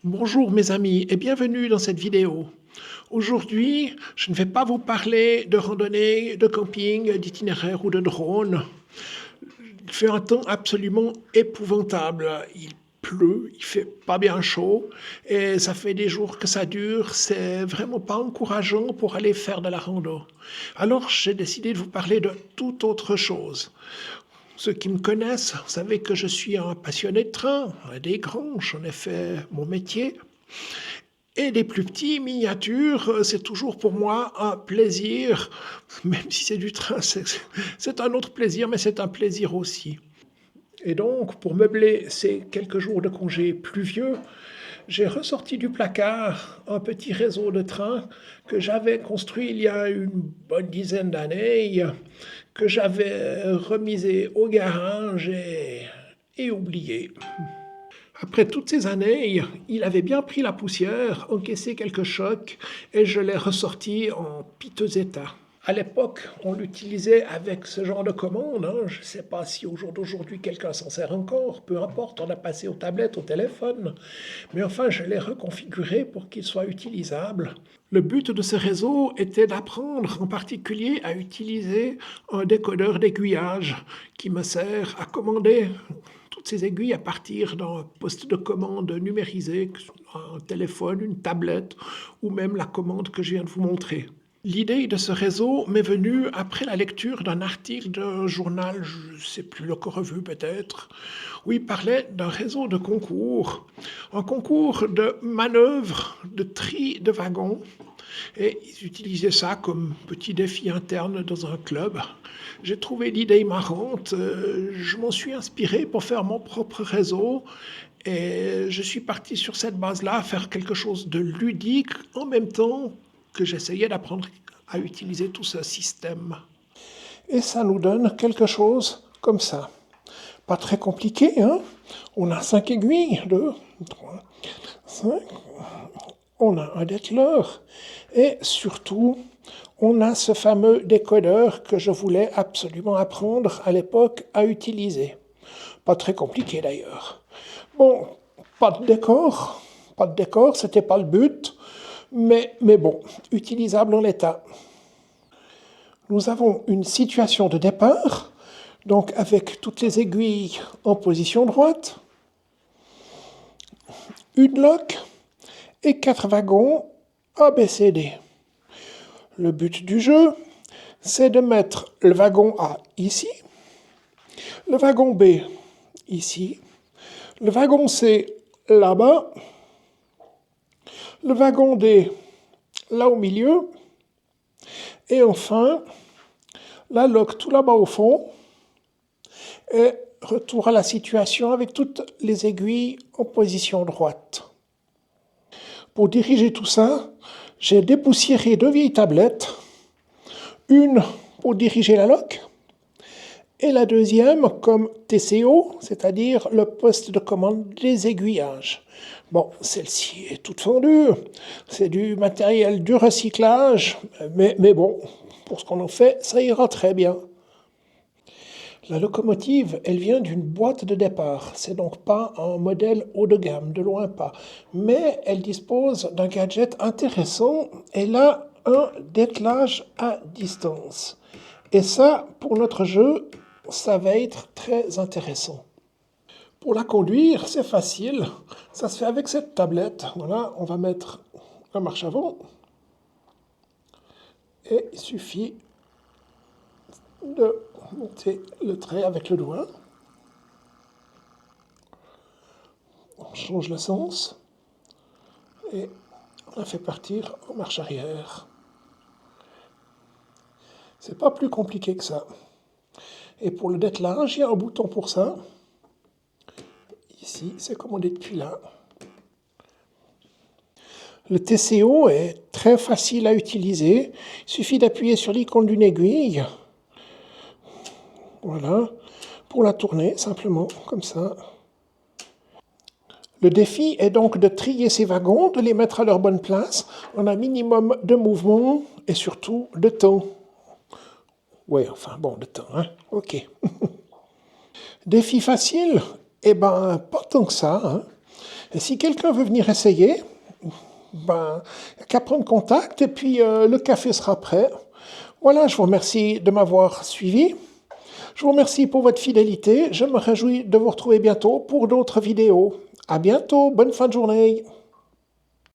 Bonjour mes amis et bienvenue dans cette vidéo. Aujourd'hui, je ne vais pas vous parler de randonnée, de camping, d'itinéraire ou de drone. Il fait un temps absolument épouvantable. Il pleut, il fait pas bien chaud et ça fait des jours que ça dure. C'est vraiment pas encourageant pour aller faire de la rando. Alors j'ai décidé de vous parler de toute autre chose. Ceux qui me connaissent savent que je suis un passionné de train, des grands, j'en ai fait mon métier. Et les plus petits, miniatures, c'est toujours pour moi un plaisir, même si c'est du train, c'est un autre plaisir, mais c'est un plaisir aussi. Et donc, pour meubler ces quelques jours de congé pluvieux, j'ai ressorti du placard un petit réseau de trains que j'avais construit il y a une bonne dizaine d'années, que j'avais remisé au garage et oublié. Après toutes ces années, il avait bien pris la poussière, encaissé quelques chocs, et je l'ai ressorti en piteux état. À l'époque, on l'utilisait avec ce genre de commande. Je ne sais pas si au jour d'aujourd'hui quelqu'un s'en sert encore, peu importe, on a passé aux tablettes, au téléphone. Mais enfin, je l'ai reconfiguré pour qu'il soit utilisable. Le but de ce réseau était d'apprendre en particulier à utiliser un décodeur d'aiguillage qui me sert à commander toutes ces aiguilles à partir d'un poste de commande numérisé, un téléphone, une tablette ou même la commande que je viens de vous montrer. L'idée de ce réseau m'est venue après la lecture d'un article d'un journal, je ne sais plus, Le Revue peut-être, où il parlait d'un réseau de concours, un concours de manœuvres de tri de wagons, et ils utilisaient ça comme petit défi interne dans un club. J'ai trouvé l'idée marrante, je m'en suis inspiré pour faire mon propre réseau, et je suis parti sur cette base-là, faire quelque chose de ludique en même temps que j'essayais d'apprendre à utiliser tout ce système. Et ça nous donne quelque chose comme ça. Pas très compliqué, hein? On a 5 aiguilles, 2, 3, 5. On a un dételeur. Et surtout, on a ce fameux décodeur que je voulais absolument apprendre à l'époque à utiliser. Pas très compliqué d'ailleurs. Bon, pas de décor, c'était pas le but, mais bon, utilisable en l'état. Nous avons une situation de départ, donc avec toutes les aiguilles en position droite, une loque et 4 wagons A, B, C, D. Le but du jeu, c'est de mettre le wagon A ici, le wagon B ici, le wagon C là-bas, le wagon D là au milieu, et enfin la loque tout là-bas au fond, et retour à la situation avec toutes les aiguilles en position droite. Pour diriger tout ça, j'ai dépoussiéré 2 vieilles tablettes, une pour diriger la loque, et la deuxième comme TCO, c'est-à-dire le poste de commande des aiguillages. Bon, celle-ci est toute fondue, c'est du matériel du recyclage, mais bon, pour ce qu'on en fait, ça ira très bien. La locomotive, elle vient d'une boîte de départ, c'est donc pas un modèle haut de gamme, de loin pas, mais elle dispose d'un gadget intéressant, elle a un dételage à distance. Et ça, pour notre jeu, ça va être très intéressant. Pour la conduire, c'est facile. Ça se fait avec cette tablette. Voilà, on va mettre la marche avant. Et il suffit de monter le trait avec le doigt. On change le sens. Et on la fait partir en marche arrière. C'est pas plus compliqué que ça. Et pour le dételage, il y a un bouton pour ça. Ici, c'est commandé depuis là. Le TCO est très facile à utiliser. Il suffit d'appuyer sur l'icône d'une aiguille. Voilà. Pour la tourner, simplement, comme ça. Le défi est donc de trier ces wagons, de les mettre à leur bonne place, en un minimum de mouvement et surtout de temps. Ouais, enfin bon, de temps, hein. Ok. Défi facile? Eh ben, pas tant que ça, hein. Et si quelqu'un veut venir essayer, ben, il n'y a qu'à prendre contact et puis le café sera prêt. Voilà, je vous remercie de m'avoir suivi. Je vous remercie pour votre fidélité. Je me réjouis de vous retrouver bientôt pour d'autres vidéos. À bientôt, bonne fin de journée.